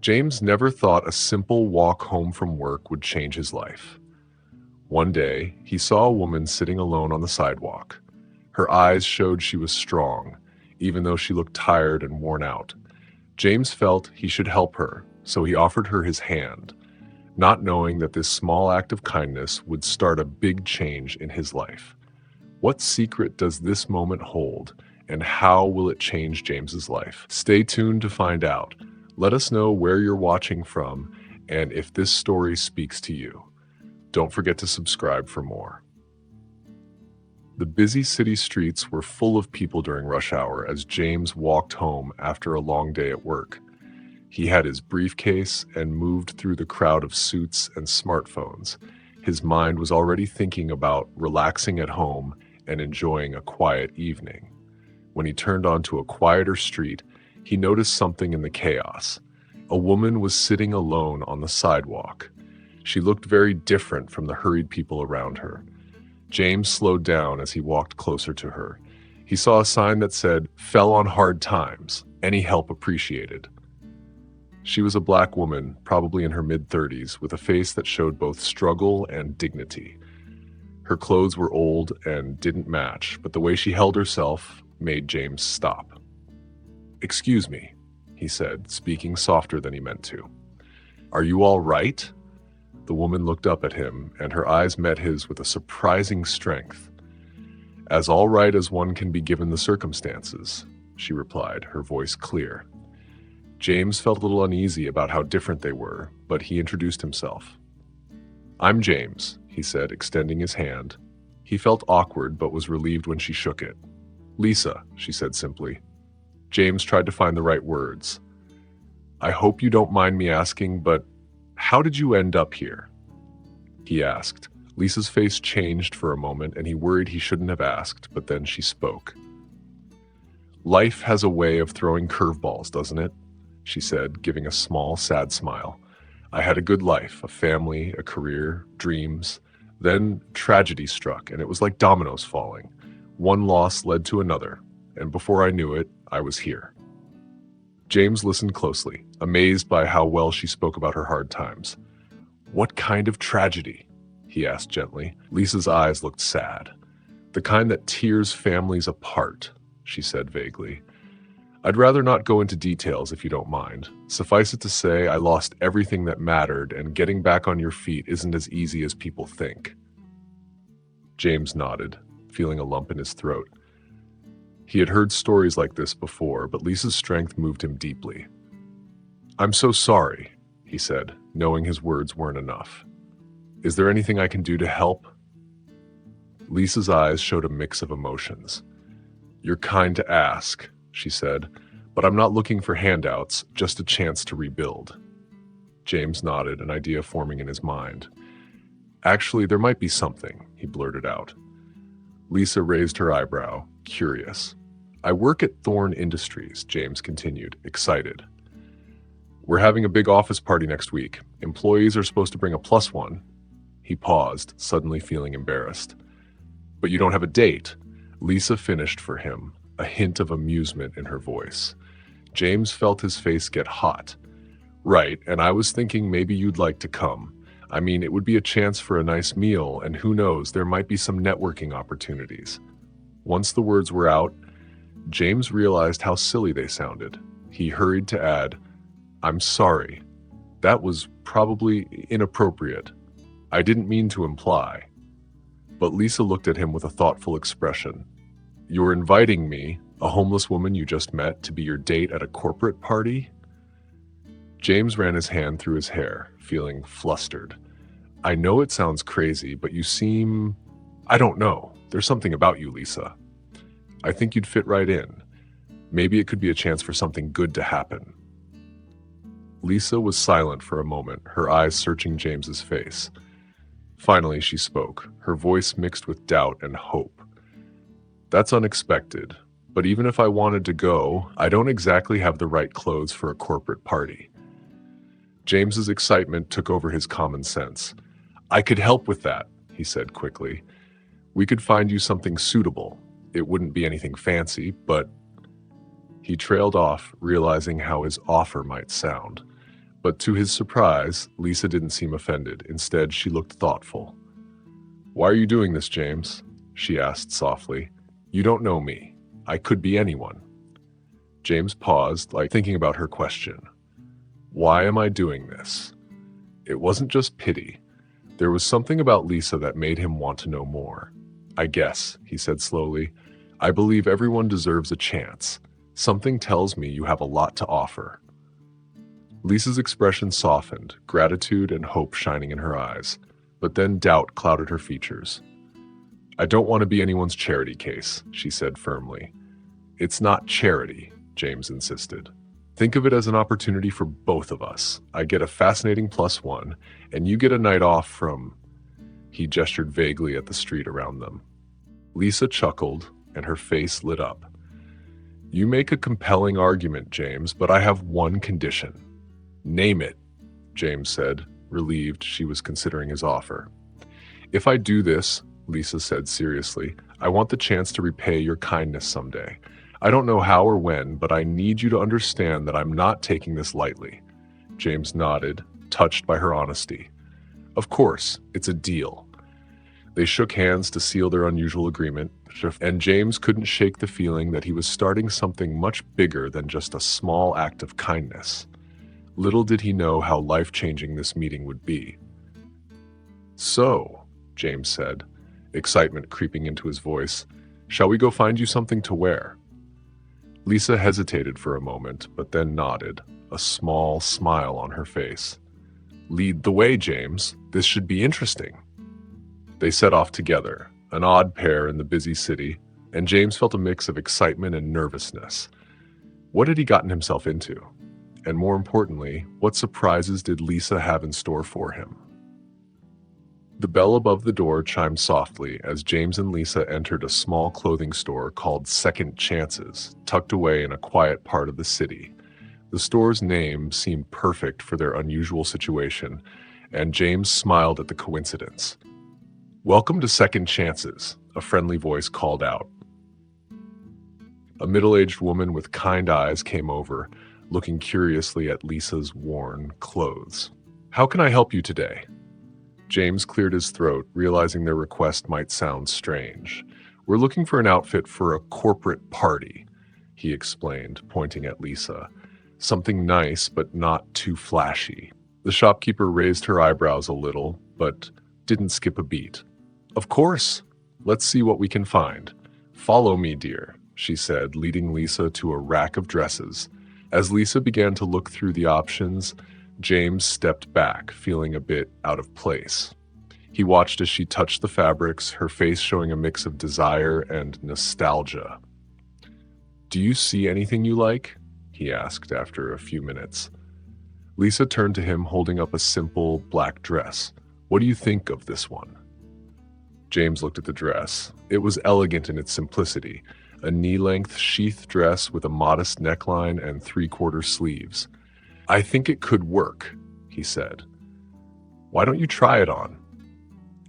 James never thought a simple walk home from work would change his life. One day, he saw a woman sitting alone on the sidewalk. Her eyes showed she was strong, even though she looked tired and worn out. James felt he should help her, so he offered her his hand, not knowing that this small act of kindness would start a big change in his life. What secret does this moment hold, and how will it change James's life? Stay tuned to find out. Let us know where you're watching from and if this story speaks to you. Don't forget to subscribe for more. The busy city streets were full of people during rush hour as James walked home after a long day at work. He had his briefcase and moved through the crowd of suits and smartphones. His mind was already thinking about relaxing at home and enjoying a quiet evening. When he turned onto a quieter street, he noticed something in the chaos. A woman was sitting alone on the sidewalk. She looked very different from the hurried people around her. James slowed down as he walked closer to her. He saw a sign that said, "Fell on hard times. Any help appreciated." She was a black woman, probably in her mid-30s, with a face that showed both struggle and dignity. Her clothes were old and didn't match, but the way she held herself made James stop. "Excuse me," he said, speaking softer than he meant to. "Are you all right?" The woman looked up at him, and her eyes met his with a surprising strength. "As all right as one can be given the circumstances," she replied, her voice clear. James felt a little uneasy about how different they were, but he introduced himself. "I'm James," he said, extending his hand. He felt awkward, but was relieved when she shook it. "Lisa," she said simply. James tried to find the right words. "I hope you don't mind me asking, but how did you end up here?" he asked. Lisa's face changed for a moment, and he worried he shouldn't have asked, but then she spoke. "Life has a way of throwing curveballs, doesn't it?" she said, giving a small, sad smile. "I had a good life, a family, a career, dreams. Then tragedy struck, and it was like dominoes falling. One loss led to another, and before I knew it, I was here." James listened closely, amazed by how well she spoke about her hard times. "What kind of tragedy?" he asked gently. Lisa's eyes looked sad. "The kind that tears families apart," she said vaguely. "I'd rather not go into details if you don't mind. Suffice it to say, I lost everything that mattered, and getting back on your feet isn't as easy as people think." James nodded, feeling a lump in his throat. He had heard stories like this before, but Lisa's strength moved him deeply. "I'm so sorry," he said, knowing his words weren't enough. "Is there anything I can do to help?" Lisa's eyes showed a mix of emotions. "You're kind to ask," she said, "but I'm not looking for handouts, just a chance to rebuild." James nodded, an idea forming in his mind. "Actually, there might be something," he blurted out. Lisa raised her eyebrow, curious. "I work at Thorn Industries," James continued, excited. "We're having a big office party next week. Employees are supposed to bring a +1. He paused, suddenly feeling embarrassed. "But you don't have a date," Lisa finished for him, a hint of amusement in her voice. James felt his face get hot. "Right, and I was thinking maybe you'd like to come. I mean, it would be a chance for a nice meal, and who knows, there might be some networking opportunities." Once the words were out, James realized how silly they sounded. He hurried to add, "I'm sorry. That was probably inappropriate. I didn't mean to imply." But Lisa looked at him with a thoughtful expression. "You're inviting me, a homeless woman you just met, to be your date at a corporate party?" James ran his hand through his hair, feeling flustered. "I know it sounds crazy, but you seem... I don't know. There's something about you, Lisa. I think you'd fit right in. Maybe it could be a chance for something good to happen." Lisa was silent for a moment, her eyes searching James's face. Finally, she spoke, her voice mixed with doubt and hope. "That's unexpected, but even if I wanted to go, I don't exactly have the right clothes for a corporate party." James's excitement took over his common sense. "I could help with that," he said quickly. "We could find you something suitable. It wouldn't be anything fancy, but..." He trailed off, realizing how his offer might sound. But to his surprise, Lisa didn't seem offended. Instead, she looked thoughtful. "Why are you doing this, James?" she asked softly. "You don't know me. I could be anyone." James paused, like thinking about her question. Why am I doing this? It wasn't just pity. There was something about Lisa that made him want to know more. "I guess," he said slowly, "I believe everyone deserves a chance. Something tells me you have a lot to offer." Lisa's expression softened, gratitude and hope shining in her eyes, but then doubt clouded her features. "I don't want to be anyone's charity case," she said firmly. "It's not charity," James insisted. "Think of it as an opportunity for both of us. I get a fascinating +1, and you get a night off from—" He gestured vaguely at the street around them. Lisa chuckled, and her face lit up. "You make a compelling argument, James, but I have one condition." "Name it," James said, relieved she was considering his offer. "If I do this," Lisa said seriously, "I want the chance to repay your kindness someday. I don't know how or when, but I need you to understand that I'm not taking this lightly." James nodded, touched by her honesty. "Of course, it's a deal." They shook hands to seal their unusual agreement, and James couldn't shake the feeling that he was starting something much bigger than just a small act of kindness. Little did he know how life-changing this meeting would be. "So," James said, excitement creeping into his voice, "shall we go find you something to wear?" Lisa hesitated for a moment, but then nodded, a small smile on her face. "Lead the way, James. This should be interesting." They set off together, an odd pair in the busy city, and James felt a mix of excitement and nervousness. What had he gotten himself into? And more importantly, what surprises did Lisa have in store for him? The bell above the door chimed softly as James and Lisa entered a small clothing store called Second Chances, tucked away in a quiet part of the city. The store's name seemed perfect for their unusual situation, and James smiled at the coincidence. "Welcome to Second Chances," a friendly voice called out. A middle-aged woman with kind eyes came over, looking curiously at Lisa's worn clothes. "How can I help you today?" James cleared his throat, realizing their request might sound strange. "We're looking for an outfit for a corporate party," he explained, pointing at Lisa. "Something nice, but not too flashy." The shopkeeper raised her eyebrows a little, but didn't skip a beat. "Of course. Let's see what we can find. Follow me, dear," she said, leading Lisa to a rack of dresses. As Lisa began to look through the options, James stepped back, feeling a bit out of place. He watched as she touched the fabrics, her face showing a mix of desire and nostalgia. "Do you see anything you like?" he asked after a few minutes. Lisa turned to him, holding up a simple black dress. "What do you think of this one?" James looked at the dress. It was elegant in its simplicity, a knee-length sheath dress with a modest neckline and three-quarter sleeves. "I think it could work," he said. "Why don't you try it on?"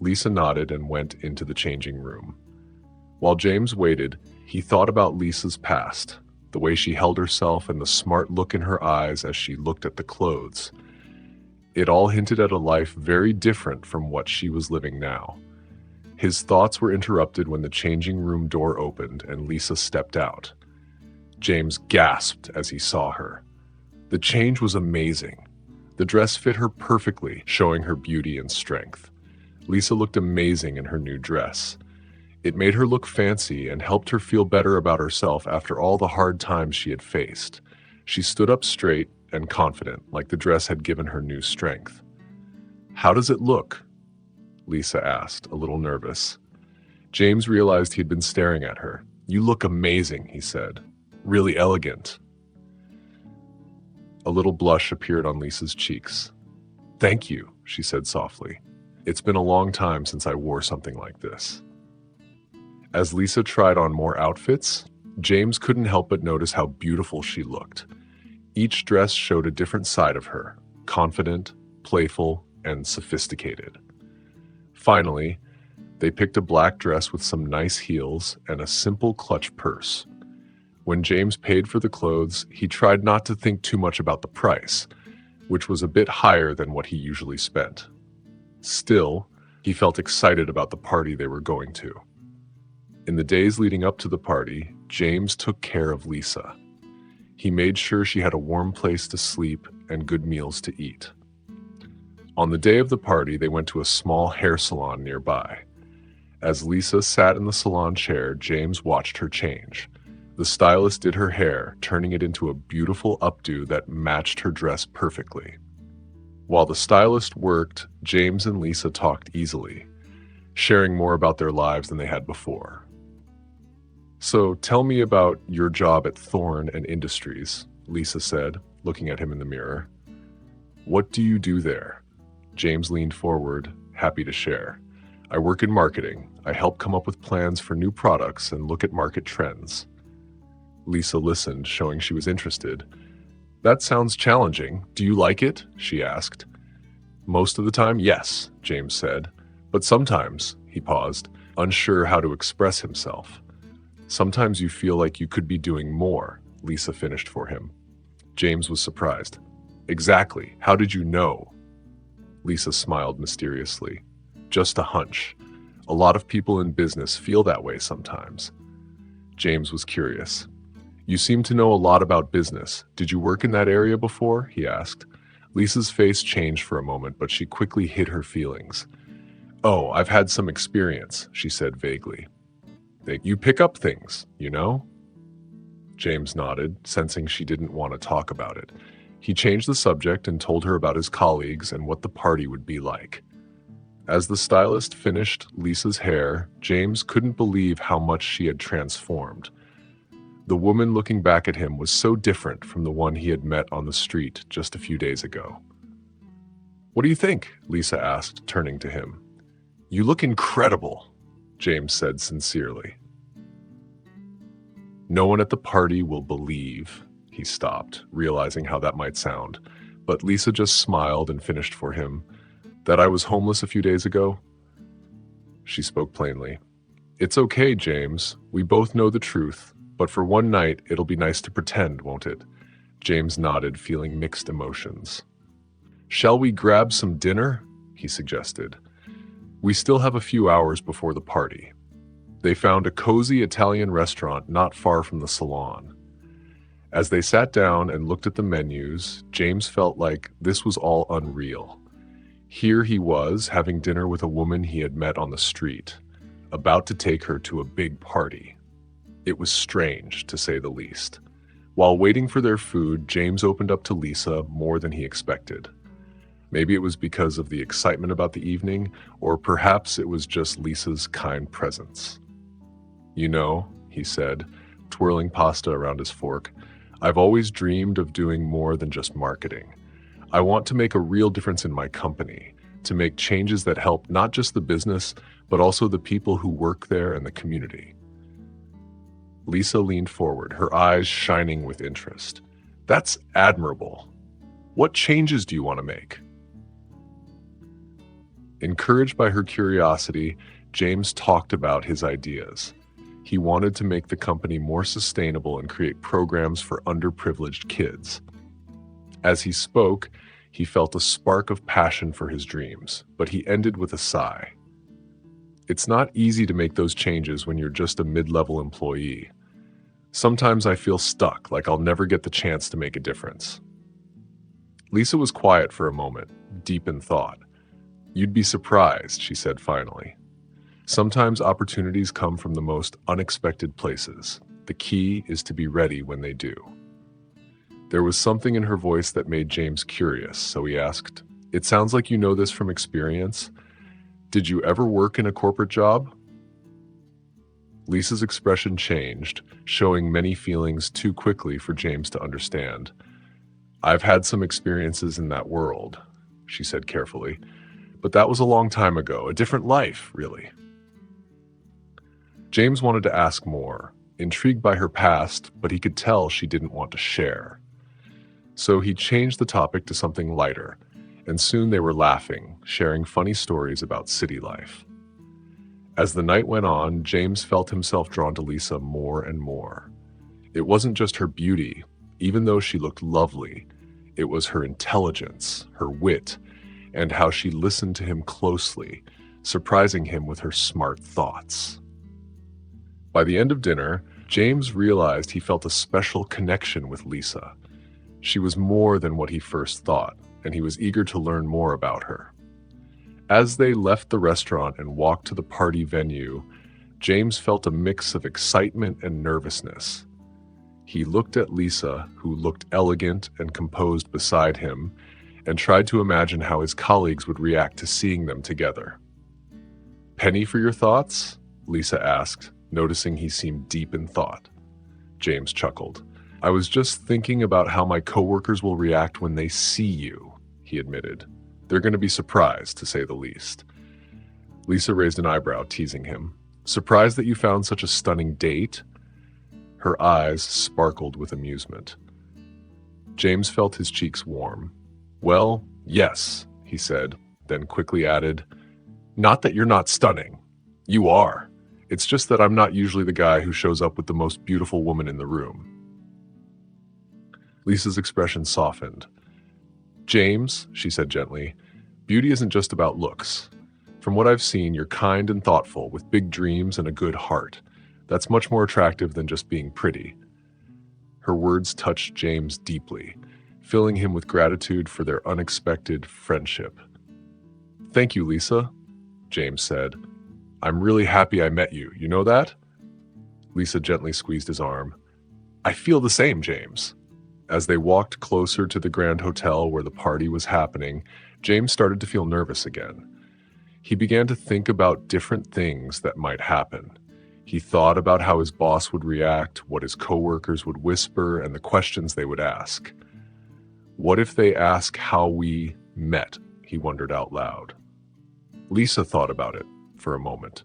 Lisa nodded and went into the changing room. While James waited, he thought about Lisa's past, the way she held herself and the smart look in her eyes as she looked at the clothes. It all hinted at a life very different from what she was living now. His thoughts were interrupted when the changing room door opened and Lisa stepped out. James gasped as he saw her. The change was amazing. The dress fit her perfectly, showing her beauty and strength. Lisa looked amazing in her new dress. It made her look fancy and helped her feel better about herself after all the hard times she had faced. She stood up straight and confident, like the dress had given her new strength. "How does it look?" Lisa asked, a little nervous. James realized he'd been staring at her. "You look amazing," he said. "Really elegant." A little blush appeared on Lisa's cheeks. "Thank you," she said softly. "It's been a long time since I wore something like this." As Lisa tried on more outfits, James couldn't help but notice how beautiful she looked. Each dress showed a different side of her, confident, playful, and sophisticated. Finally, they picked a black dress with some nice heels and a simple clutch purse. When James paid for the clothes, he tried not to think too much about the price. which was a bit higher than what he usually spent. Still, he felt excited about the party they were going to. In the days leading up to the party, James took care of Lisa. He made sure she had a warm place to sleep and good meals to eat. On the day of the party, they went to a small hair salon nearby. As Lisa sat in the salon chair, James watched her change. The stylist did her hair, turning it into a beautiful updo that matched her dress perfectly. While the stylist worked, James and Lisa talked easily, sharing more about their lives than they had before. "So tell me about your job at Thorne and Industries," Lisa said, looking at him in the mirror. "What do you do there?" James leaned forward, happy to share. "I work in marketing. I help come up with plans for new products and look at market trends." Lisa listened, showing she was interested. "That sounds challenging. Do you like it?" she asked. "Most of the time, yes," James said. "But sometimes," he paused, unsure how to express himself. "Sometimes you feel like you could be doing more," Lisa finished for him. James was surprised. "Exactly. How did you know?" Lisa smiled mysteriously. "Just a hunch. A lot of people in business feel that way sometimes." James was curious. "You seem to know a lot about business. Did you work in that area before?" he asked. Lisa's face changed for a moment, but she quickly hid her feelings. "Oh, I've had some experience," she said vaguely. "You pick up things, you know?" James nodded, sensing she didn't want to talk about it. He changed the subject and told her about his colleagues and what the party would be like. As the stylist finished Lisa's hair, James couldn't believe how much she had transformed. The woman looking back at him was so different from the one he had met on the street just a few days ago. "What do you think?" Lisa asked, turning to him. "You look incredible," James said sincerely. "No one at the party will believe," he stopped, realizing how that might sound. But Lisa just smiled and finished for him. "That I was homeless a few days ago?" She spoke plainly. "It's okay, James. We both know the truth. But for one night, it'll be nice to pretend, won't it?" James nodded, feeling mixed emotions. "Shall we grab some dinner?" he suggested. "We still have a few hours before the party." They found a cozy Italian restaurant not far from the salon. As they sat down and looked at the menus, James felt like this was all unreal. Here he was, having dinner with a woman he had met on the street, about to take her to a big party. It was strange, to say the least. While waiting for their food, James opened up to Lisa more than he expected. Maybe it was because of the excitement about the evening, or perhaps it was just Lisa's kind presence. "You know," he said, twirling pasta around his fork, "I've always dreamed of doing more than just marketing. I want to make a real difference in my company, to make changes that help not just the business, but also the people who work there and the community." Lisa leaned forward, her eyes shining with interest. "That's admirable. What changes do you want to make?" Encouraged by her curiosity, James talked about his ideas. He wanted to make the company more sustainable and create programs for underprivileged kids. As he spoke, he felt a spark of passion for his dreams, but he ended with a sigh. "It's not easy to make those changes when you're just a mid-level employee. Sometimes I feel stuck, like I'll never get the chance to make a difference." Lisa was quiet for a moment, deep in thought. "You'd be surprised," she said finally. "Sometimes opportunities come from the most unexpected places. The key is to be ready when they do." There was something in her voice that made James curious, so he asked, "It sounds like you know this from experience. Did you ever work in a corporate job?" Lisa's expression changed, showing many feelings too quickly for James to understand. "I've had some experiences in that world," she said carefully, "but that was a long time ago, a different life, really." James wanted to ask more, intrigued by her past, but he could tell she didn't want to share. So he changed the topic to something lighter, and soon they were laughing, sharing funny stories about city life. As the night went on, James felt himself drawn to Lisa more and more. It wasn't just her beauty, even though she looked lovely. It was her intelligence, her wit, and how she listened to him closely, surprising him with her smart thoughts. By the end of dinner, James realized he felt a special connection with Lisa. She was more than what he first thought, and he was eager to learn more about her. As they left the restaurant and walked to the party venue, James felt a mix of excitement and nervousness. He looked at Lisa, who looked elegant and composed beside him, and tried to imagine how his colleagues would react to seeing them together. "Penny for your thoughts?" Lisa asked, noticing he seemed deep in thought. James chuckled. "I was just thinking about how my coworkers will react when they see you," he admitted. "They're going to be surprised, to say the least." Lisa raised an eyebrow, teasing him. "Surprised that you found such a stunning date?" Her eyes sparkled with amusement. James felt his cheeks warm. "Well, yes," he said, then quickly added, "Not that you're not stunning. You are. It's just that I'm not usually the guy who shows up with the most beautiful woman in the room." Lisa's expression softened. "James," she said gently, "beauty isn't just about looks. From what I've seen, you're kind and thoughtful, with big dreams and a good heart. That's much more attractive than just being pretty." Her words touched James deeply, filling him with gratitude for their unexpected friendship. "Thank you, Lisa," James said. "I'm really happy I met you, you know that?" Lisa gently squeezed his arm. "I feel the same, James." As they walked closer to the Grand Hotel where the party was happening, James started to feel nervous again. He began to think about different things that might happen. He thought about how his boss would react, what his coworkers would whisper, and the questions they would ask. "What if they ask how we met?" he wondered out loud. Lisa thought about it for a moment.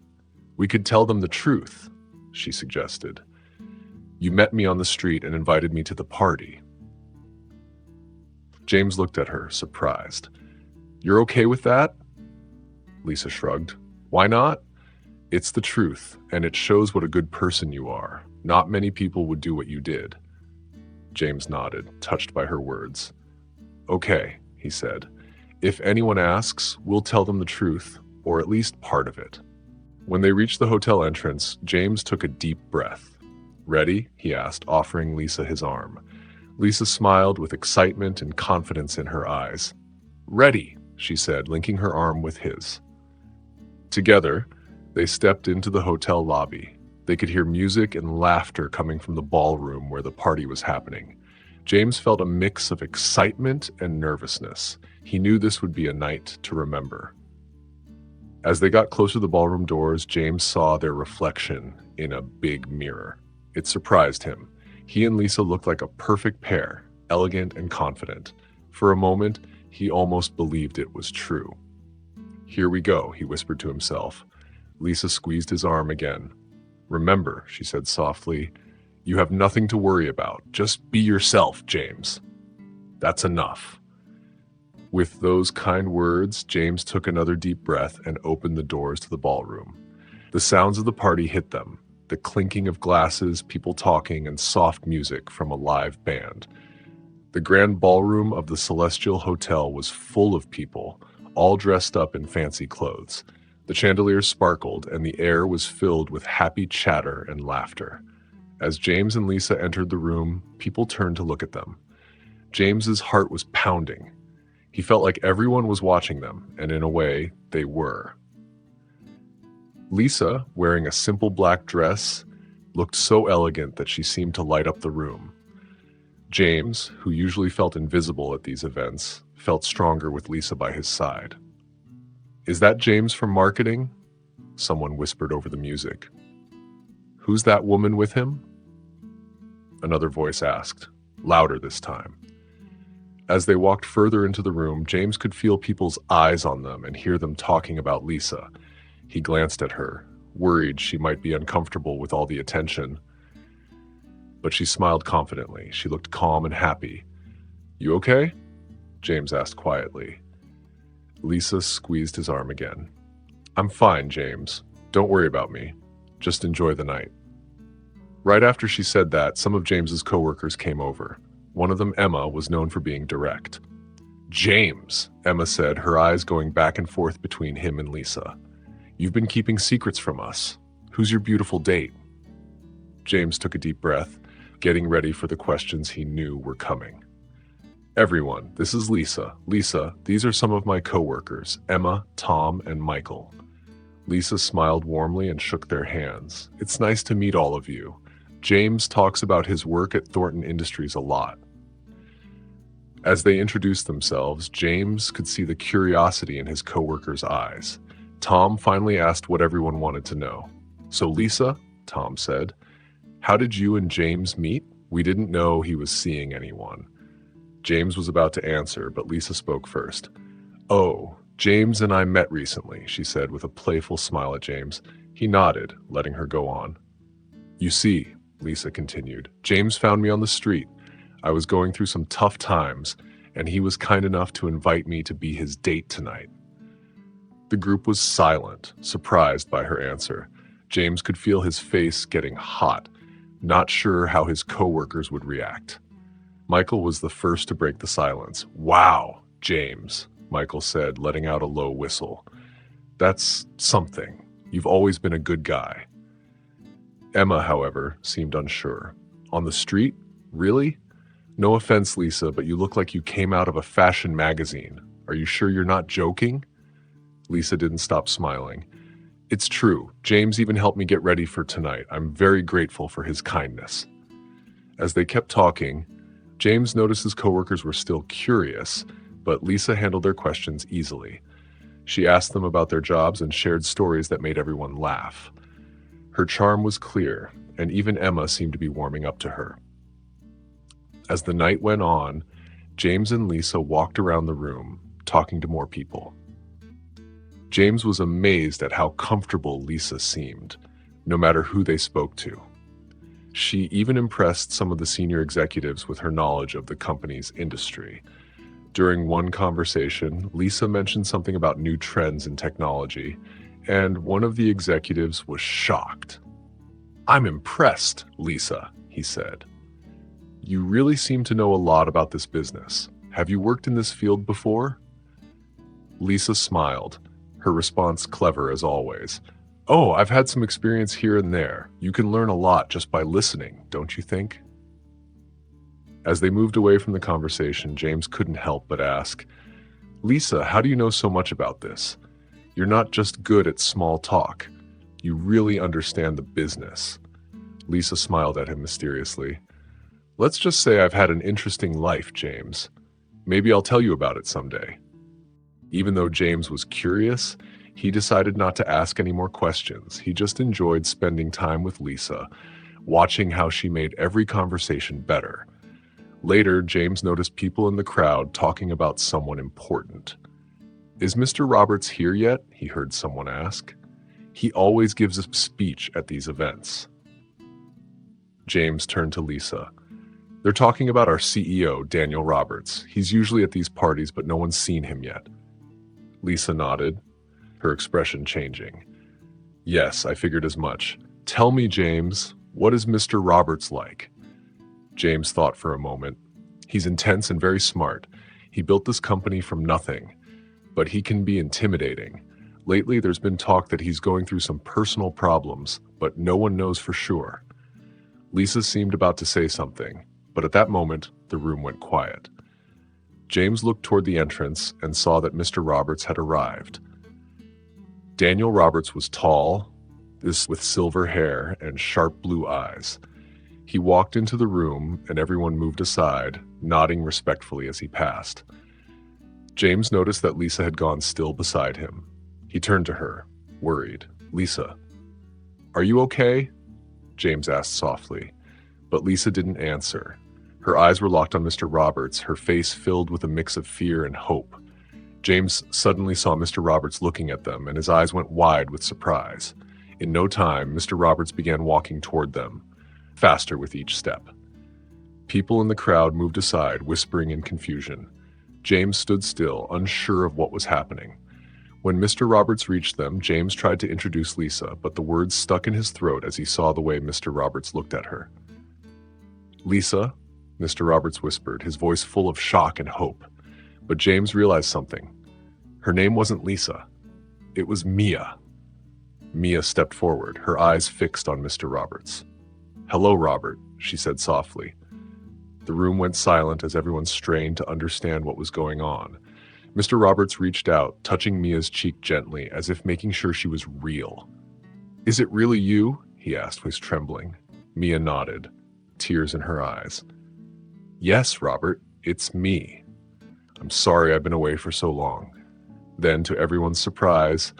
"We could tell them the truth," she suggested. "You met me on the street and invited me to the party." James looked at her, surprised. "You're okay with that?" Lisa shrugged. "Why not? It's the truth, and it shows what a good person you are. Not many people would do what you did." James nodded, touched by her words. "Okay," he said. "If anyone asks, we'll tell them the truth, or at least part of it." When they reached the hotel entrance, James took a deep breath. "Ready?" he asked, offering Lisa his arm. Lisa smiled with excitement and confidence in her eyes. "Ready," she said, linking her arm with his. Together, they stepped into the hotel lobby. They could hear music and laughter coming from the ballroom where the party was happening. James felt a mix of excitement and nervousness. He knew this would be a night to remember. As they got closer to the ballroom doors, James saw their reflection in a big mirror. It surprised him. He and Lisa looked like a perfect pair, elegant and confident. For a moment, he almost believed it was true. "Here we go," he whispered to himself. Lisa squeezed his arm again. "Remember," she said softly, "you have nothing to worry about. Just be yourself, James. That's enough." With those kind words, James took another deep breath and opened the doors to the ballroom. The sounds of the party hit them, the clinking of glasses, people talking, and soft music from a live band. The grand ballroom of the Celestial Hotel was full of people, all dressed up in fancy clothes. The chandeliers sparkled, and the air was filled with happy chatter and laughter. As James and Lisa entered the room, people turned to look at them. James's heart was pounding. He felt like everyone was watching them, and in a way, they were. Lisa, wearing a simple black dress, looked so elegant that she seemed to light up the room. James, who usually felt invisible at these events, felt stronger with Lisa by his side. "Is that James from marketing?" Someone whispered over the music. "Who's that woman with him?" Another voice asked, louder this time. As they walked further into the room, James could feel people's eyes on them and hear them talking about Lisa. He glanced at her, worried she might be uncomfortable with all the attention. But she smiled confidently. She looked calm and happy. "You okay?" James asked quietly. Lisa squeezed his arm again. "I'm fine, James. Don't worry about me. Just enjoy the night." Right after she said that, some of James's coworkers came over. One of them, Emma, was known for being direct. "James," Emma said, her eyes going back and forth between him and Lisa. "You've been keeping secrets from us. Who's your beautiful date?" James took a deep breath, getting ready for the questions he knew were coming. "Everyone, this is Lisa. Lisa, these are some of my coworkers, Emma, Tom, and Michael." Lisa smiled warmly and shook their hands. "It's nice to meet all of you. James talks about his work at Thornton Industries a lot." As they introduced themselves, James could see the curiosity in his coworkers' eyes. Tom finally asked what everyone wanted to know. "So Lisa," Tom said, "how did you and James meet? We didn't know he was seeing anyone." James was about to answer, but Lisa spoke first. "Oh, James and I met recently," she said with a playful smile at James. He nodded, letting her go on. "You see," Lisa continued, "James found me on the street. I was going through some tough times, and he was kind enough to invite me to be his date tonight." The group was silent, surprised by her answer. James could feel his face getting hot, not sure how his coworkers would react. Michael was the first to break the silence. "Wow, James," Michael said, letting out a low whistle. "That's something. You've always been a good guy." Emma, however, seemed unsure. "On the street? Really? No offense, Lisa, but you look like you came out of a fashion magazine. Are you sure you're not joking?" Lisa didn't stop smiling. "It's true. James even helped me get ready for tonight. I'm very grateful for his kindness." As they kept talking, James noticed his coworkers were still curious, but Lisa handled their questions easily. She asked them about their jobs and shared stories that made everyone laugh. Her charm was clear, and even Emma seemed to be warming up to her. As the night went on, James and Lisa walked around the room, talking to more people. James was amazed at how comfortable Lisa seemed, no matter who they spoke to. She even impressed some of the senior executives with her knowledge of the company's industry. During one conversation, Lisa mentioned something about new trends in technology, and one of the executives was shocked. "I'm impressed, Lisa," he said. "You really seem to know a lot about this business. Have you worked in this field before?" Lisa smiled, her response clever as always. "Oh, I've had some experience here and there. You can learn a lot just by listening, don't you think?" As they moved away from the conversation, James couldn't help but ask, "Lisa, how do you know so much about this? You're not just good at small talk. You really understand the business." Lisa smiled at him mysteriously. "Let's just say I've had an interesting life, James. Maybe I'll tell you about it someday." Even though James was curious, he decided not to ask any more questions. He just enjoyed spending time with Lisa, watching how she made every conversation better. Later, James noticed people in the crowd talking about someone important. "Is Mr. Roberts here yet?" he heard someone ask. "He always gives a speech at these events." James turned to Lisa. "They're talking about our CEO, Daniel Roberts. He's usually at these parties, but no one's seen him yet." Lisa nodded, her expression changing. "Yes, I figured as much. Tell me, James, what is Mr. Roberts like?" James thought for a moment. "He's intense and very smart. He built this company from nothing, but he can be intimidating. Lately, there's been talk that he's going through some personal problems, but no one knows for sure." Lisa seemed about to say something, but at that moment, the room went quiet. James looked toward the entrance and saw that Mr. Roberts had arrived. Daniel Roberts was tall, with silver hair and sharp blue eyes. He walked into the room and everyone moved aside, nodding respectfully as he passed. James noticed that Lisa had gone still beside him. He turned to her, worried. "Lisa, are you okay?" James asked softly, but Lisa didn't answer. Her eyes were locked on Mr. Roberts, her face filled with a mix of fear and hope. James suddenly saw Mr. Roberts looking at them, and his eyes went wide with surprise. In no time, Mr. Roberts began walking toward them, faster with each step. People in the crowd moved aside, whispering in confusion. James stood still, unsure of what was happening. When Mr. Roberts reached them, James tried to introduce Lisa, but the words stuck in his throat as he saw the way Mr. Roberts looked at her. "Lisa, Mr. Roberts whispered, his voice full of shock and hope. But James realized something. Her name wasn't Lisa. It was Mia. Mia stepped forward, her eyes fixed on Mr. Roberts. "Hello, Robert," she said softly. The room went silent as everyone strained to understand what was going on. Mr. Roberts reached out, touching Mia's cheek gently, as if making sure she was real. "Is it really you?" he asked, voice trembling. Mia nodded, tears in her eyes. "Yes, Robert, it's me. I'm sorry I've been away for so long." Then, to everyone's surprise,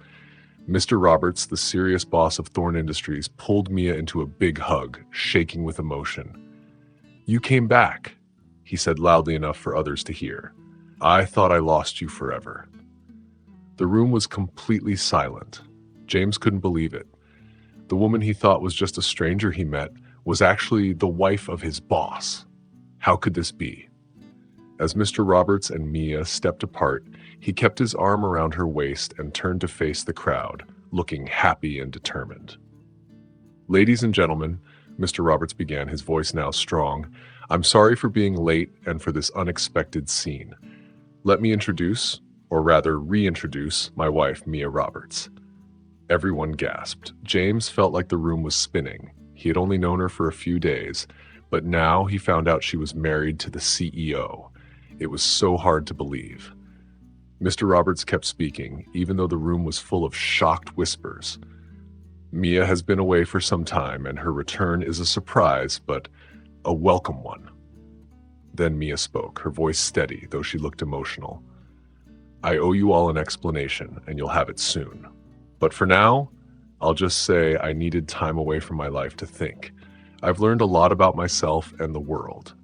Mr. Roberts, the serious boss of Thorne Industries, pulled Mia into a big hug, shaking with emotion. "You came back," he said loudly enough for others to hear. "I thought I lost you forever." The room was completely silent. James couldn't believe it. The woman he thought was just a stranger he met was actually the wife of his boss. How could this be? As Mr. Roberts and Mia stepped apart, he kept his arm around her waist and turned to face the crowd, looking happy and determined. "Ladies and gentlemen," Mr. Roberts began, his voice now strong, "I'm sorry for being late and for this unexpected scene. Let me introduce, or rather reintroduce, my wife, Mia Roberts." Everyone gasped. James felt like the room was spinning. He had only known her for a few days, but now he found out she was married to the CEO. It was so hard to believe. Mr. Roberts kept speaking, even though the room was full of shocked whispers. "Mia has been away for some time, and her return is a surprise, but a welcome one." Then Mia spoke, her voice steady, though she looked emotional. "I owe you all an explanation, and you'll have it soon. But for now, I'll just say I needed time away from my life to think. I've learned a lot about myself and the world."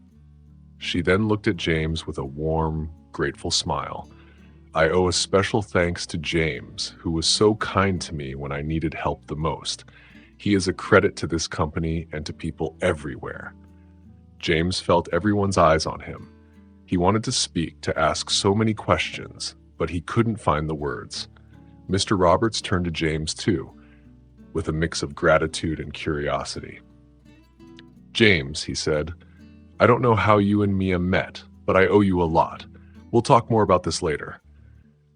She then looked at James with a warm, grateful smile. "I owe a special thanks to James, who was so kind to me when I needed help the most. He is a credit to this company and to people everywhere." James felt everyone's eyes on him. He wanted to speak, to ask so many questions, but he couldn't find the words. Mr. Roberts turned to James too, with a mix of gratitude and curiosity. "James," he said, "I don't know how you and Mia met, but I owe you a lot. We'll talk more about this later."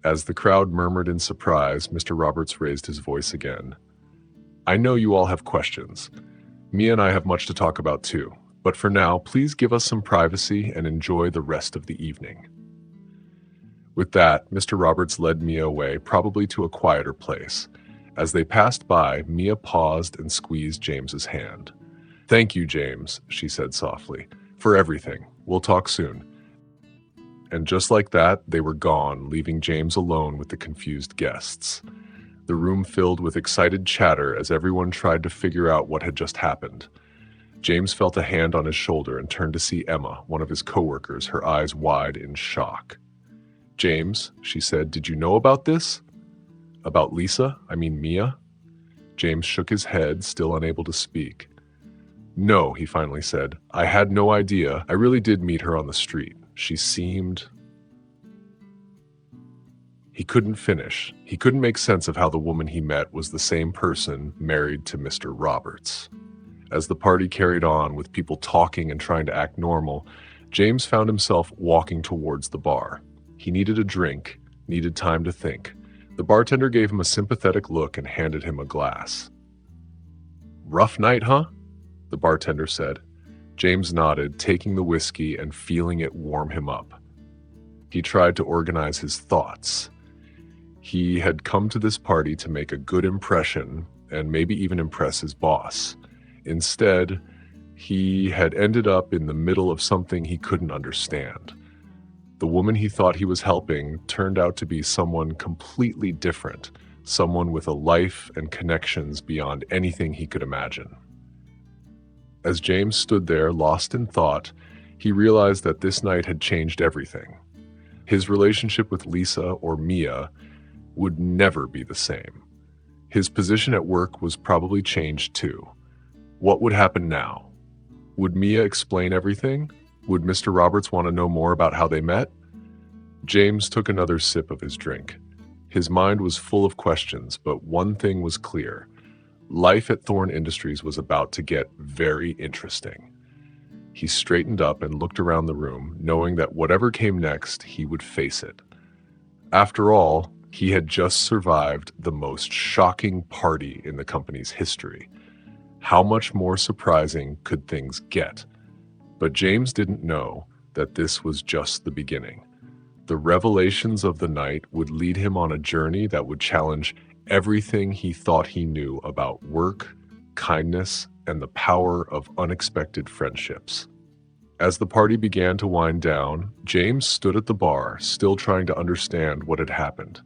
As the crowd murmured in surprise, Mr. Roberts raised his voice again. "I know you all have questions. Mia and I have much to talk about too, but for now, please give us some privacy and enjoy the rest of the evening." With that, Mr. Roberts led Mia away, probably to a quieter place. As they passed by, Mia paused and squeezed James's hand. "Thank you, James," she said softly, "for everything. We'll talk soon." And just like that, they were gone, leaving James alone with the confused guests. The room filled with excited chatter as everyone tried to figure out what had just happened. James felt a hand on his shoulder and turned to see Emma, one of his coworkers, her eyes wide in shock. "James," she said, "did you know about this? About Mia?" James shook his head, still unable to speak. "No," he finally said. "I had no idea. I really did meet her on the street. She seemed..." He couldn't finish. He couldn't make sense of how the woman he met was the same person married to Mr. Roberts. As the party carried on, with people talking and trying to act normal, James found himself walking towards the bar. He needed a drink, needed time to think. The bartender gave him a sympathetic look and handed him a glass. "Rough night, huh?" the bartender said. James nodded, taking the whiskey and feeling it warm him up. He tried to organize his thoughts. He had come to this party to make a good impression and maybe even impress his boss. Instead, he had ended up in the middle of something he couldn't understand. The woman he thought he was helping turned out to be someone completely different, someone with a life and connections beyond anything he could imagine. As James stood there, lost in thought, he realized that this night had changed everything. His relationship with Lisa, or Mia, would never be the same. His position at work was probably changed too. What would happen now? Would Mia explain everything? Would Mr. Roberts want to know more about how they met? James took another sip of his drink. His mind was full of questions, but one thing was clear. Life at Thorne Industries was about to get very interesting. He straightened up and looked around the room, knowing that whatever came next, he would face it. After all, he had just survived the most shocking party in the company's history. How much more surprising could things get? But James didn't know that this was just the beginning. The revelations of the night would lead him on a journey that would challenge everything he thought he knew about work, kindness, and the power of unexpected friendships. As the party began to wind down, James stood at the bar, still trying to understand what had happened.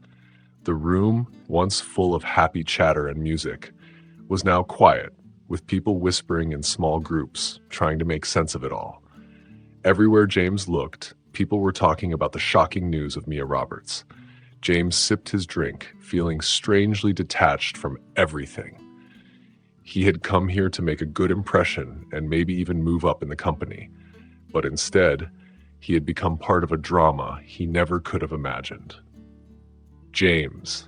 The room, once full of happy chatter and music, was now quiet, with people whispering in small groups, trying to make sense of it all. Everywhere James looked, people were talking about the shocking news of Mia Roberts. James sipped his drink, feeling strangely detached from everything. He had come here to make a good impression and maybe even move up in the company. But instead, he had become part of a drama he never could have imagined. James.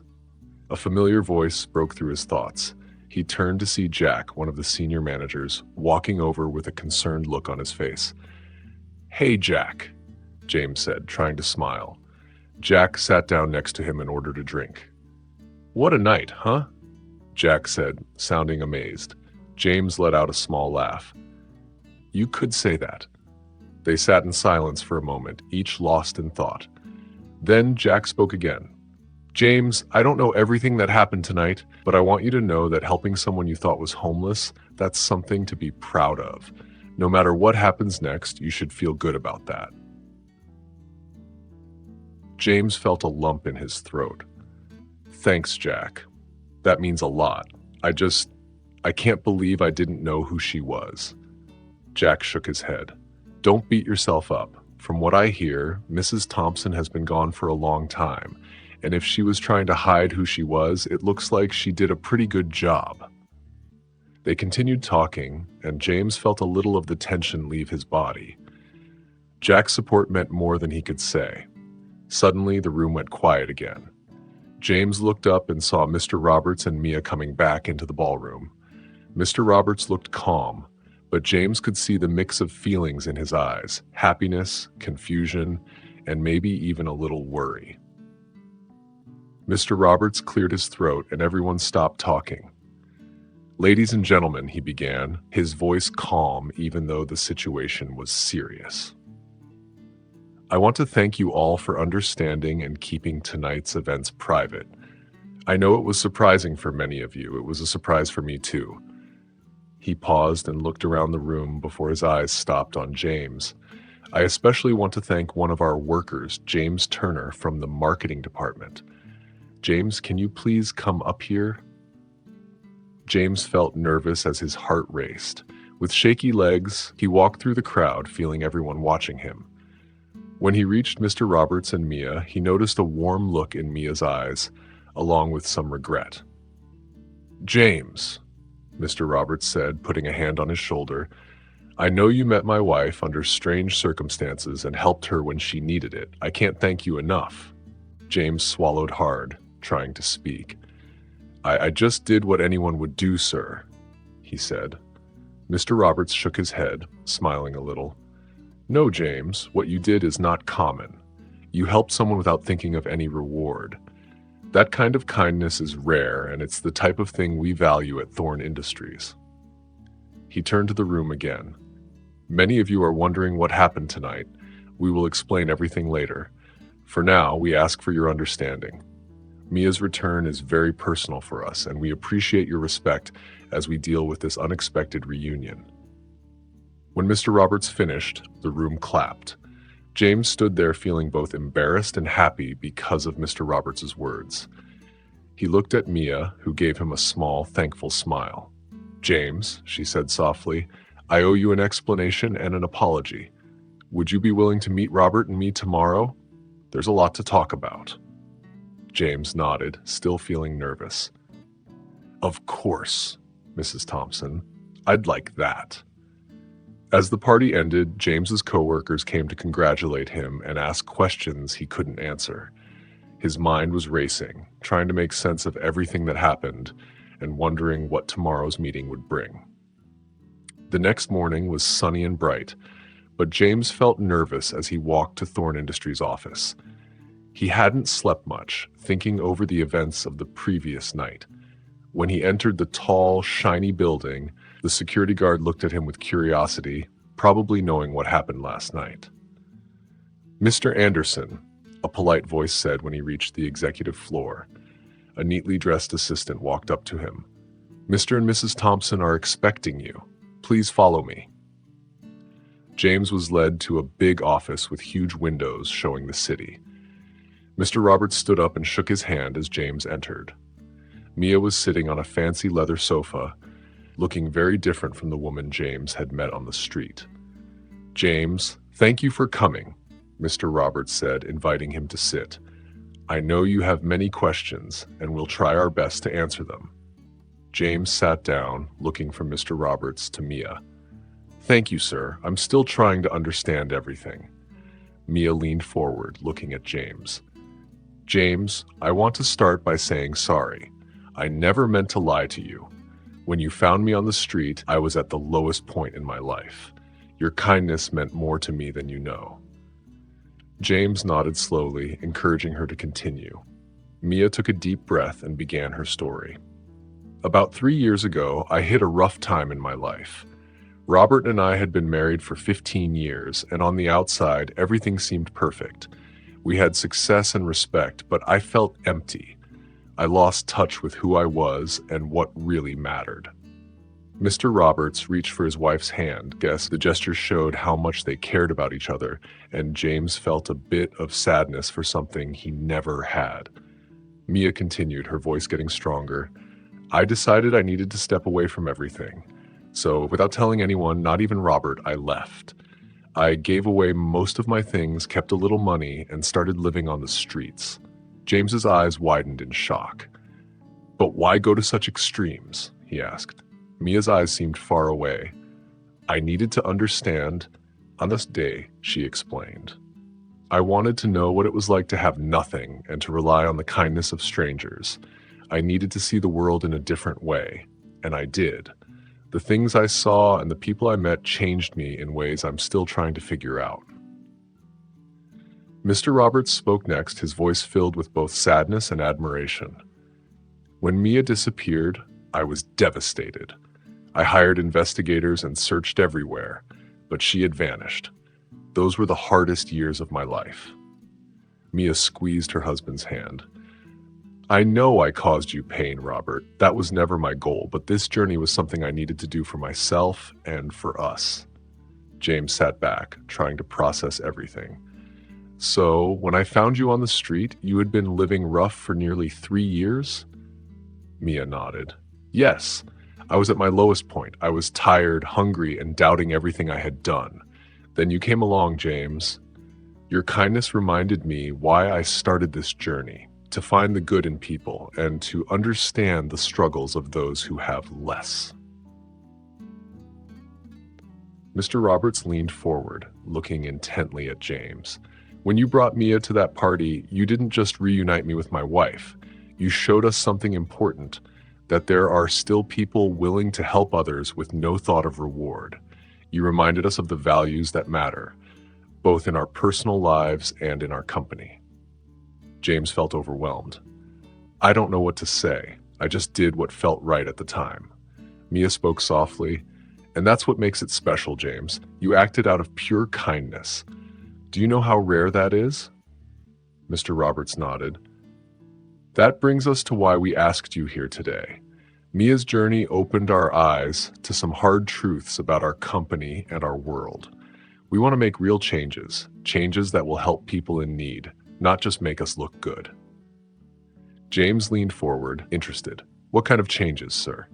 A familiar voice broke through his thoughts. He turned to see Jack, one of the senior managers, walking over with a concerned look on his face. "Hey, Jack," James said, trying to smile. Jack sat down next to him and ordered a drink. "What a night, huh?" Jack said, sounding amazed. James let out a small laugh. "You could say that." They sat in silence for a moment, each lost in thought. Then Jack spoke again. "James, I don't know everything that happened tonight, but I want you to know that helping someone you thought was homeless, that's something to be proud of. No matter what happens next, you should feel good about that." James felt a lump in his throat. "Thanks, Jack. That means a lot. I can't believe I didn't know who she was." Jack shook his head. "Don't beat yourself up. From what I hear, Mrs. Thompson has been gone for a long time, and if she was trying to hide who she was, it looks like she did a pretty good job." They continued talking, and James felt a little of the tension leave his body. Jack's support meant more than he could say. Suddenly, the room went quiet again. James looked up and saw Mr. Roberts and Mia coming back into the ballroom. Mr. Roberts looked calm, but James could see the mix of feelings in his eyes: happiness, confusion, and maybe even a little worry. Mr. Roberts cleared his throat and everyone stopped talking. "Ladies and gentlemen," he began, his voice calm even though the situation was serious. "I want to thank you all for understanding and keeping tonight's events private. I know it was surprising for many of you. It was a surprise for me too." He paused and looked around the room before his eyes stopped on James. "I especially want to thank one of our workers, James Turner, from the marketing department. James, can you please come up here?" James felt nervous as his heart raced. With shaky legs, he walked through the crowd, feeling everyone watching him. When he reached Mr. Roberts and Mia, he noticed a warm look in Mia's eyes, along with some regret. "James," Mr. Roberts said, putting a hand on his shoulder, "I know you met my wife under strange circumstances and helped her when she needed it. I can't thank you enough." James swallowed hard, trying to speak. I just did what anyone would do, sir," he said. Mr. Roberts shook his head, smiling a little. "No, James, what you did is not common. You helped someone without thinking of any reward. That kind of kindness is rare, and it's the type of thing we value at Thorne Industries." He turned to the room again. "Many of you are wondering what happened tonight. We will explain everything later. For now, we ask for your understanding. Mia's return is very personal for us, and we appreciate your respect as we deal with this unexpected reunion." When Mr. Roberts finished, the room clapped. James stood there feeling both embarrassed and happy because of Mr. Roberts's words. He looked at Mia, who gave him a small, thankful smile. "James," she said softly, "I owe you an explanation and an apology. Would you be willing to meet Robert and me tomorrow? There's a lot to talk about." James nodded, still feeling nervous. "Of course, Mrs. Thompson. I'd like that." As the party ended, James's coworkers came to congratulate him and ask questions he couldn't answer. His mind was racing, trying to make sense of everything that happened and wondering what tomorrow's meeting would bring. The next morning was sunny and bright. But James felt nervous as he walked to Thorn Industries' office. He hadn't slept much, thinking over the events of the previous night. When he entered the tall, shiny building, the security guard looked at him with curiosity, probably knowing what happened last night. "Mr. Anderson," a polite voice said when he reached the executive floor. A neatly dressed assistant walked up to him. "Mr. and Mrs. Thompson are expecting you. Please follow me." James was led to a big office with huge windows showing the city. Mr. Roberts stood up and shook his hand as James entered. Mia was sitting on a fancy leather sofa, looking very different from the woman James had met on the street. "James, thank you for coming," Mr. Roberts said, inviting him to sit. "I know you have many questions, and we'll try our best to answer them." James sat down, looking from Mr. Roberts to Mia. "Thank you, sir. I'm still trying to understand everything." Mia leaned forward, looking at James. "James, I want to start by saying sorry. I never meant to lie to you. When you found me on the street, I was at the lowest point in my life. Your kindness meant more to me than you know." James nodded slowly, encouraging her to continue. Mia took a deep breath and began her story. "About 3 years ago, I hit a rough time in my life. Robert and I had been married for 15 years, and on the outside, everything seemed perfect. We had success and respect, but I felt empty. I lost touch with who I was and what really mattered." Mr. Roberts reached for his wife's hand. Guess the gesture showed how much they cared about each other, and James felt a bit of sadness for something he never had. Mia continued, her voice getting stronger. "I decided I needed to step away from everything. So, without telling anyone, not even Robert, I left. I gave away most of my things, kept a little money, and started living on the streets." James's eyes widened in shock. "But why go to such extremes?" he asked. Mia's eyes seemed far away. "I needed to understand. On this day," she explained. "I wanted to know what it was like to have nothing and to rely on the kindness of strangers. I needed to see the world in a different way, and I did. The things I saw and the people I met changed me in ways I'm still trying to figure out." Mr. Roberts spoke next, his voice filled with both sadness and admiration. "When Mia disappeared, I was devastated. I hired investigators and searched everywhere, but she had vanished. Those were the hardest years of my life." Mia squeezed her husband's hand. "I know I caused you pain, Robert. That was never my goal, but this journey was something I needed to do for myself and for us." James sat back, trying to process everything. "So, when I found you on the street, you had been living rough for nearly 3 years?" Mia nodded. "Yes. I was at my lowest point. I was tired, hungry, and doubting everything I had done. Then you came along, James. Your kindness reminded me why I started this journey, to find the good in people and to understand the struggles of those who have less." Mr. Roberts leaned forward, looking intently at James. "When you brought Mia to that party, you didn't just reunite me with my wife. You showed us something important, that there are still people willing to help others with no thought of reward. You reminded us of the values that matter, both in our personal lives and in our company." James felt overwhelmed. "I don't know what to say. I just did what felt right at the time." Mia spoke softly. "And that's what makes it special, James. You acted out of pure kindness. Do you know how rare that is?" Mr. Roberts nodded. "That brings us to why we asked you here today. Mia's journey opened our eyes to some hard truths about our company and our world. We want to make real changes, changes that will help people in need, not just make us look good." James leaned forward, interested. "What kind of changes, sir?"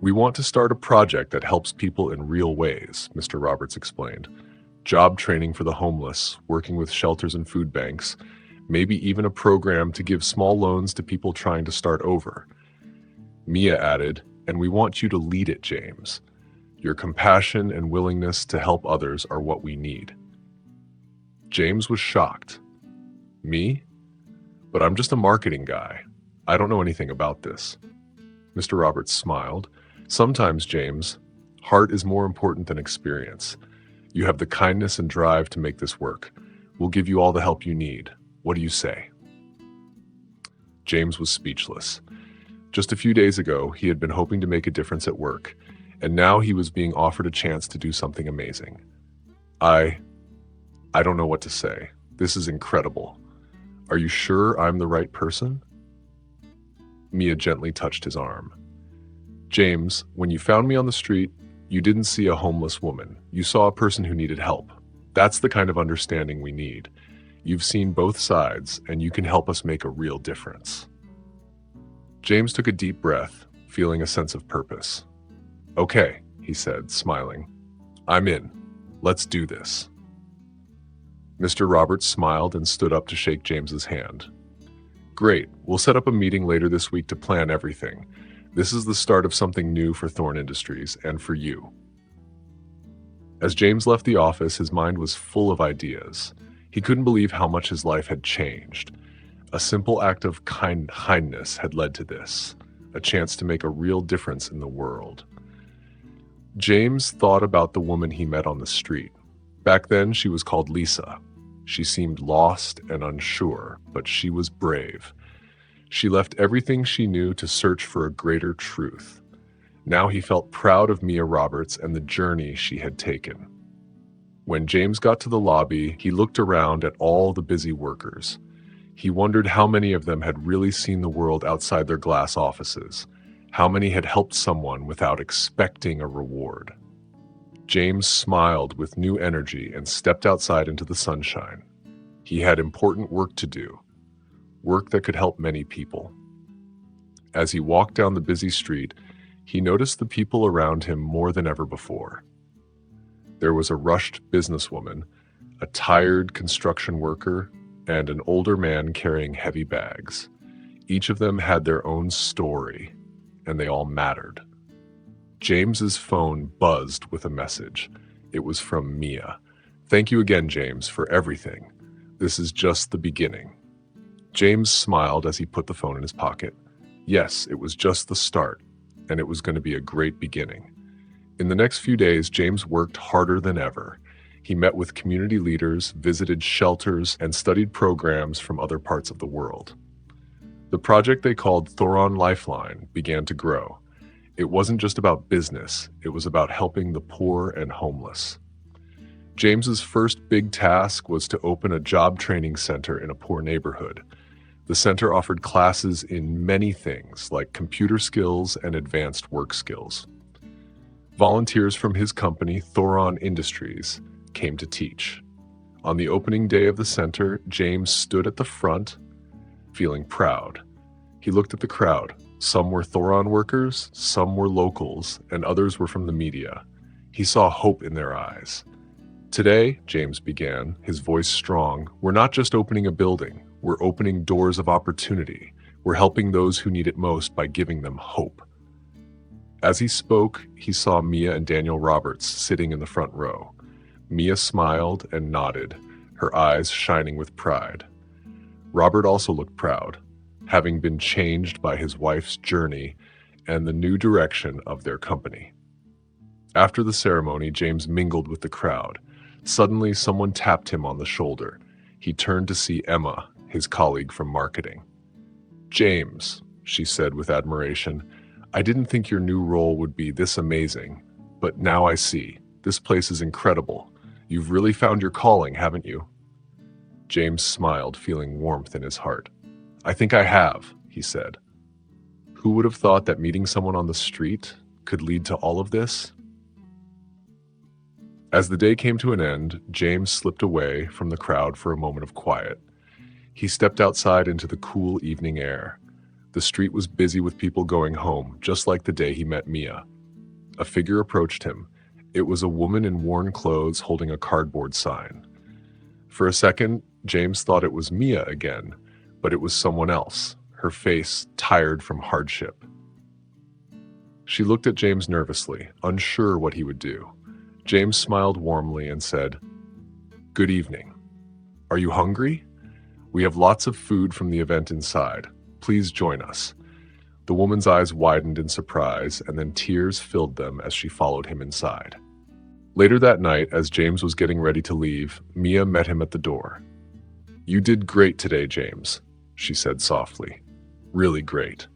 "We want to start a project that helps people in real ways," Mr. Roberts explained. "Job training for the homeless, working with shelters and food banks, maybe even a program to give small loans to people trying to start over." Mia added, "And we want you to lead it, James. Your compassion and willingness to help others are what we need." James was shocked. "Me? But I'm just a marketing guy. I don't know anything about this." Mr. Roberts smiled. "Sometimes, James, heart is more important than experience. You have the kindness and drive to make this work. We'll give you all the help you need. What do you say?" James was speechless. Just a few days ago, he had been hoping to make a difference at work, and now he was being offered a chance to do something amazing. I don't know what to say. This is incredible. Are you sure I'm the right person?" Mia gently touched his arm. "James, when you found me on the street, you didn't see a homeless woman. You saw a person who needed help. That's the kind of understanding we need. You've seen both sides, and you can help us make a real difference." James took a deep breath, feeling a sense of purpose. "Okay," he said, smiling. "I'm in. Let's do this." Mr. Roberts smiled and stood up to shake James's hand. "Great. We'll set up a meeting later this week to plan everything. This is the start of something new for Thorn Industries and for you." As James left the office, his mind was full of ideas. He couldn't believe how much his life had changed. A simple act of kindness had led to this, a chance to make a real difference in the world. James thought about the woman he met on the street. Back then, she was called Lisa. She seemed lost and unsure, but she was brave. She left everything she knew to search for a greater truth. Now he felt proud of Mia Roberts and the journey she had taken. When James got to the lobby, he looked around at all the busy workers. He wondered how many of them had really seen the world outside their glass offices, how many had helped someone without expecting a reward. James smiled with new energy and stepped outside into the sunshine. He had important work to do, work that could help many people. As he walked down the busy street, he noticed the people around him more than ever before. There was a rushed businesswoman, a tired construction worker, and an older man carrying heavy bags. Each of them had their own story, and they all mattered. James's phone buzzed with a message. It was from Mia. "Thank you again, James, for everything. This is just the beginning." James smiled as he put the phone in his pocket. Yes, it was just the start, and it was going to be a great beginning. In the next few days, James worked harder than ever. He met with community leaders, visited shelters, and studied programs from other parts of the world. The project they called Thoron Lifeline began to grow. It wasn't just about business, it was about helping the poor and homeless. James's first big task was to open a job training center in a poor neighborhood. The center offered classes in many things like computer skills and advanced work skills. Volunteers from his company, Thoron Industries, came to teach. On the opening day of the center, James stood at the front, feeling proud. He looked at the crowd. Some were Thoron workers, some were locals, and others were from the media. He saw hope in their eyes. "Today," James began, his voice strong, "we're not just opening a building, we're opening doors of opportunity. We're helping those who need it most by giving them hope." As he spoke, he saw Mia and Daniel Roberts sitting in the front row. Mia smiled and nodded, her eyes shining with pride. Robert also looked proud, having been changed by his wife's journey and the new direction of their company. After the ceremony, James mingled with the crowd. Suddenly, someone tapped him on the shoulder. He turned to see Emma, his colleague from marketing. "James," she said with admiration, "I didn't think your new role would be this amazing, but now I see. This place is incredible. You've really found your calling, haven't you?" James smiled, feeling warmth in his heart. "I think I have," he said. Who would have thought that meeting someone on the street could lead to all of this? As the day came to an end, James slipped away from the crowd for a moment of quiet. He stepped outside into the cool evening air. The street was busy with people going home, just like the day he met Mia. A figure approached him. It was a woman in worn clothes holding a cardboard sign. For a second, James thought it was Mia again, but it was someone else, her face tired from hardship. She looked at James nervously, unsure what he would do. James smiled warmly and said, "Good evening. Are you hungry? We have lots of food from the event inside. Please join us." The woman's eyes widened in surprise, and then tears filled them as she followed him inside. Later that night, as James was getting ready to leave, Mia met him at the door. "You did great today, James," she said softly. "Really great."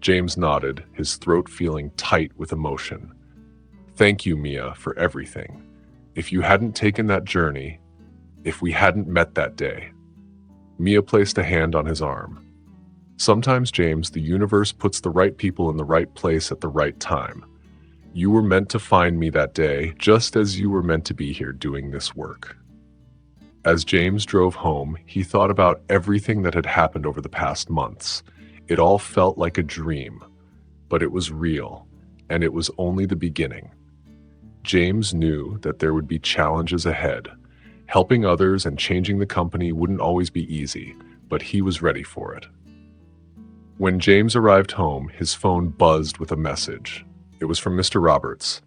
James nodded, his throat feeling tight with emotion. "Thank you, Mia, for everything. If you hadn't taken that journey, if we hadn't met that day." Mia placed a hand on his arm. "Sometimes, James, the universe puts the right people in the right place at the right time. You were meant to find me that day, just as you were meant to be here doing this work." As James drove home, he thought about everything that had happened over the past months. It all felt like a dream, but it was real, and it was only the beginning. James knew that there would be challenges ahead. Helping others and changing the company wouldn't always be easy, but he was ready for it. When James arrived home, his phone buzzed with a message. It was from Mr. Roberts.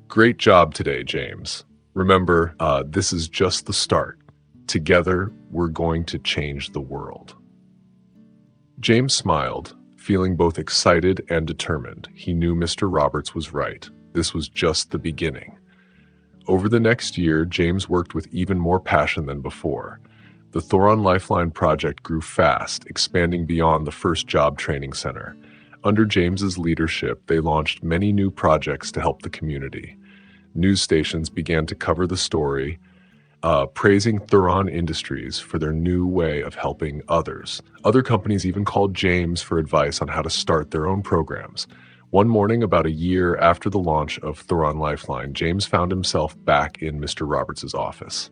"Great job today, James. Remember, this is just the start. Together, we're going to change the world." James smiled, feeling both excited and determined. He knew Mr. Roberts was right. This was just the beginning. Over the next year, James worked with even more passion than before. The Thoron Lifeline project grew fast, expanding beyond the first job training center. Under James's leadership, they launched many new projects to help the community. News stations began to cover the story, praising Thoron Industries for their new way of helping others. Other companies even called James for advice on how to start their own programs. One morning, about a year after the launch of Thoron Lifeline, James found himself back in Mr. Roberts' office.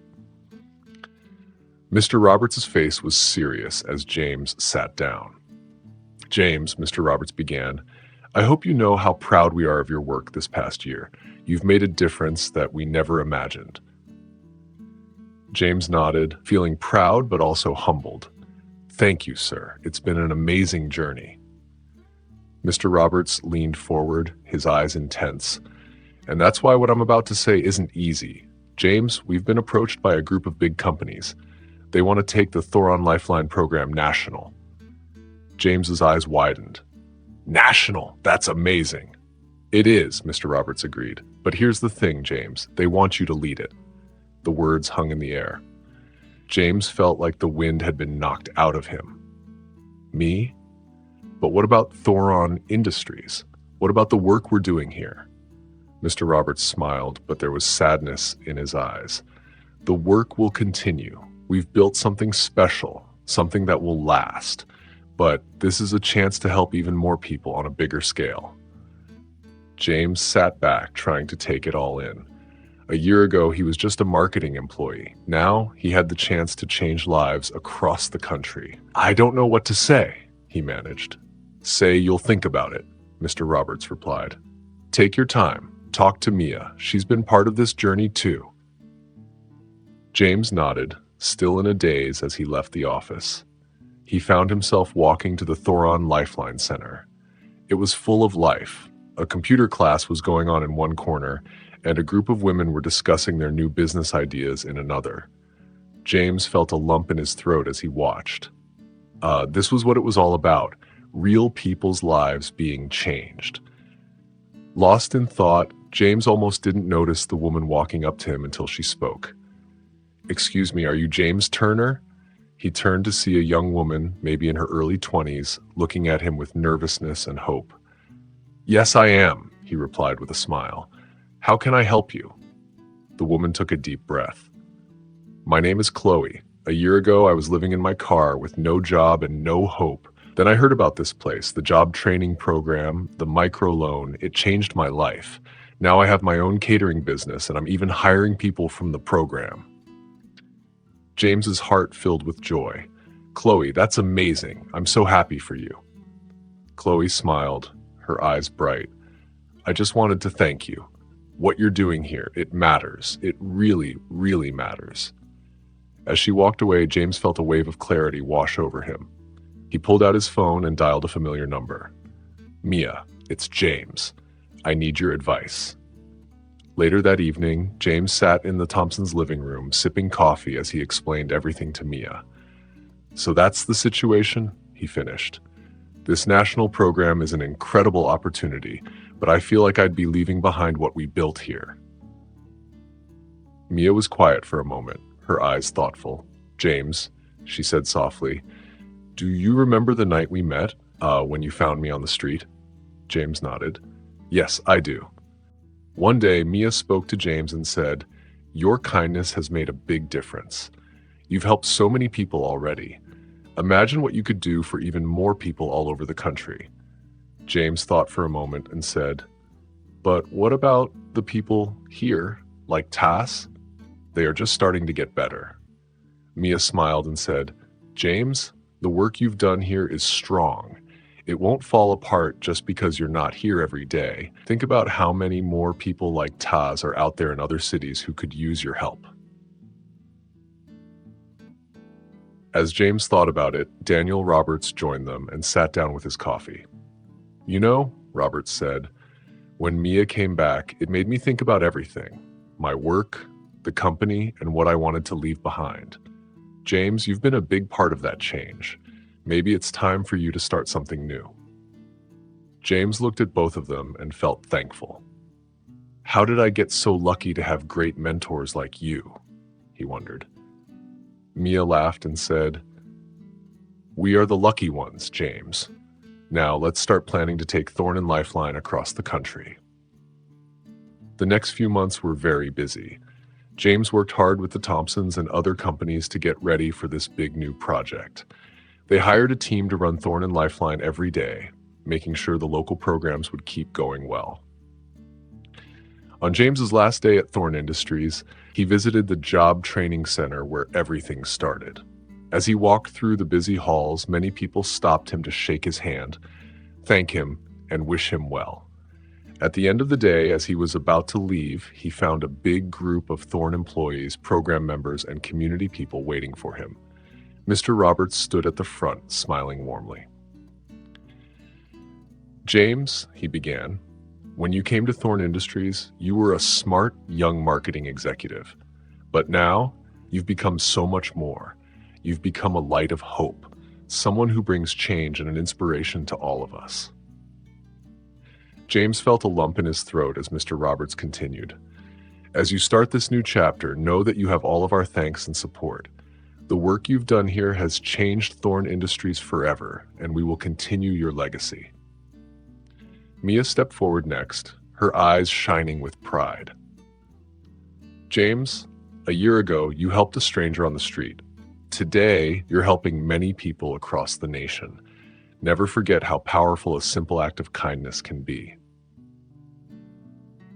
Mr. Roberts' face was serious as James sat down. "James," Mr. Roberts began, "I hope you know how proud we are of your work this past year. You've made a difference that we never imagined." James nodded, feeling proud but also humbled. "Thank you, sir. It's been an amazing journey." Mr. Roberts leaned forward, his eyes intense. "And that's why what I'm about to say isn't easy. James, we've been approached by a group of big companies. They want to take the Thoron Lifeline program national." James's eyes widened. "National? That's amazing." "It is," Mr. Roberts agreed. "But here's the thing, James. They want you to lead it." The words hung in the air. James felt like the wind had been knocked out of him. "Me? But what about Thoron Industries? What about the work we're doing here?" Mr. Roberts smiled, but there was sadness in his eyes. "The work will continue. We've built something special, something that will last. But this is a chance to help even more people on a bigger scale." James sat back, trying to take it all in. A year ago, he was just a marketing employee. Now, he had the chance to change lives across the country. "I don't know what to say," he managed. "Say you'll think about it," Mr. Roberts replied. "Take your time. Talk to Mia. She's been part of this journey too." James nodded, still in a daze as he left the office. He found himself walking to the Thoron Lifeline Center. It was full of life. A computer class was going on in one corner, and a group of women were discussing their new business ideas in another. James felt a lump in his throat as he watched. This was what it was all about, real people's lives being changed. Lost in thought, James almost didn't notice the woman walking up to him until she spoke. "Excuse me, are you James Turner?" He turned to see a young woman, maybe in her early 20s, looking at him with nervousness and hope. "Yes, I am," he replied with a smile. "How can I help you?" The woman took a deep breath. "My name is Chloe. A year ago, I was living in my car with no job and no hope. Then I heard about this place, the job training program, the microloan. It changed my life. Now I have my own catering business, and I'm even hiring people from the program." James's heart filled with joy. "Chloe, that's amazing. I'm so happy for you." Chloe smiled, her eyes bright. "I just wanted to thank you. What you're doing here, it matters. It really, really matters." As she walked away, James felt a wave of clarity wash over him. He pulled out his phone and dialed a familiar number. "Mia, it's James. I need your advice." Later that evening, James sat in the Thompsons' living room, sipping coffee as he explained everything to Mia. "So that's the situation," he finished. "This national program is an incredible opportunity, but I feel like I'd be leaving behind what we built here." Mia was quiet for a moment, her eyes thoughtful. "James," she said softly, "do you remember the night we met, when you found me on the street?" James nodded. "Yes, I do." One day, Mia spoke to James and said, "Your kindness has made a big difference. You've helped so many people already. Imagine what you could do for even more people all over the country." James thought for a moment and said, "But what about the people here, like Tass? They are just starting to get better." Mia smiled and said, "James, the work you've done here is strong. It won't fall apart just because you're not here every day. Think about how many more people like Taz are out there in other cities who could use your help." As James thought about it, Daniel Roberts joined them and sat down with his coffee. "You know," Roberts said, "when Mia came back, it made me think about everything. My work, the company, and what I wanted to leave behind. James, you've been a big part of that change. Maybe it's time for you to start something new." James looked at both of them and felt thankful. "How did I get so lucky to have great mentors like you?" he wondered. Mia laughed and said, "We are the lucky ones, James. Now let's start planning to take Thorn and Lifeline across the country." The next few months were very busy. James worked hard with the Thompsons and other companies to get ready for this big new project. They hired a team to run Thorn and Lifeline every day, making sure the local programs would keep going well. On James's last day at Thorn Industries, he visited the job training center where everything started. As he walked through the busy halls, many people stopped him to shake his hand, thank him, and wish him well. At the end of the day, as he was about to leave, he found a big group of Thorn employees, program members, and community people waiting for him. Mr. Roberts stood at the front, smiling warmly. "James," he began, "when you came to Thorn Industries, you were a smart, young marketing executive. But now, you've become so much more. You've become a light of hope, someone who brings change and an inspiration to all of us." James felt a lump in his throat as Mr. Roberts continued. "As you start this new chapter, know that you have all of our thanks and support. The work you've done here has changed Thorn Industries forever, and we will continue your legacy." Mia stepped forward next, her eyes shining with pride. "James, a year ago, you helped a stranger on the street. Today, you're helping many people across the nation. Never forget how powerful a simple act of kindness can be."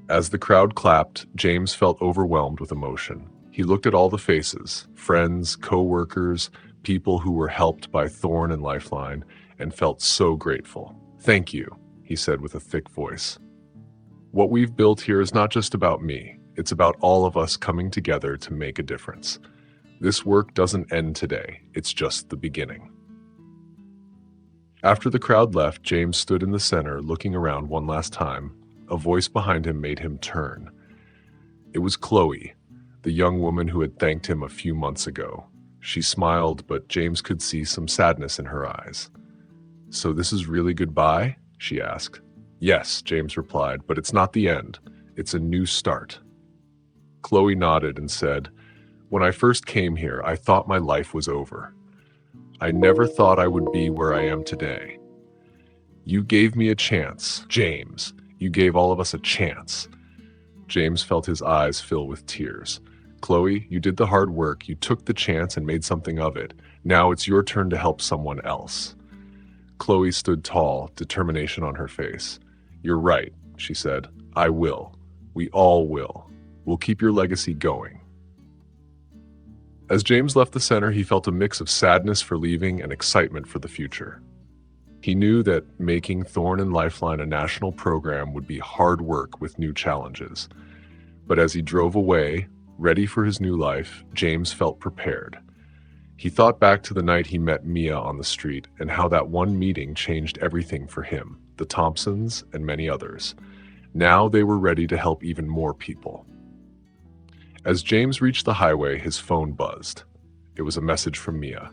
As the crowd clapped, James felt overwhelmed with emotion. He looked at all the faces, friends, co-workers, people who were helped by Thorn and Lifeline, and felt so grateful. "Thank you," he said with a thick voice. "What we've built here is not just about me. It's about all of us coming together to make a difference. This work doesn't end today. It's just the beginning." After the crowd left, James stood in the center, looking around one last time. A voice behind him made him turn. It was Chloe, the young woman who had thanked him a few months ago. She smiled, but James could see some sadness in her eyes. "So this is really goodbye?" she asked. "Yes," James replied, "but it's not the end. It's a new start." Chloe nodded and said, "When I first came here, I thought my life was over. I never thought I would be where I am today. You gave me a chance, James. You gave all of us a chance." James felt his eyes fill with tears. "Chloe, you did the hard work. You took the chance and made something of it. Now it's your turn to help someone else." Chloe stood tall, determination on her face. "You're right," she said. "I will. We all will. We'll keep your legacy going." As James left the center, he felt a mix of sadness for leaving and excitement for the future. He knew that making Thorn and Lifeline a national program would be hard work with new challenges. But as he drove away, ready for his new life, James felt prepared. He thought back to the night he met Mia on the street and how that one meeting changed everything for him, the Thompsons, and many others. Now they were ready to help even more people. As James reached the highway, his phone buzzed. It was a message from Mia.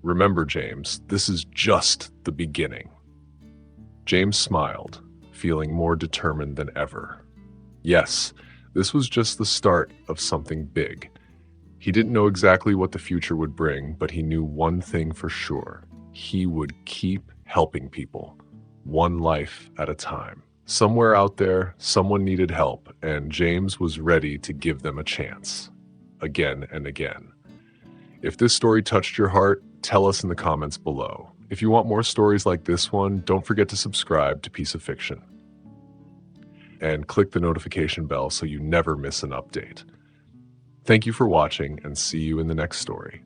"Remember, James, this is just the beginning." James smiled, feeling more determined than ever. Yes, This was just the start of something big. He didn't know exactly what the future would bring, but he knew one thing for sure. He would keep helping people, one life at a time. Somewhere out there, someone needed help, and James was ready to give them a chance. Again and again. If this story touched your heart, tell us in the comments below. If you want more stories like this one, don't forget to subscribe to Piece of Fiction. And click the notification bell so you never miss an update. Thank you for watching, and see you in the next story.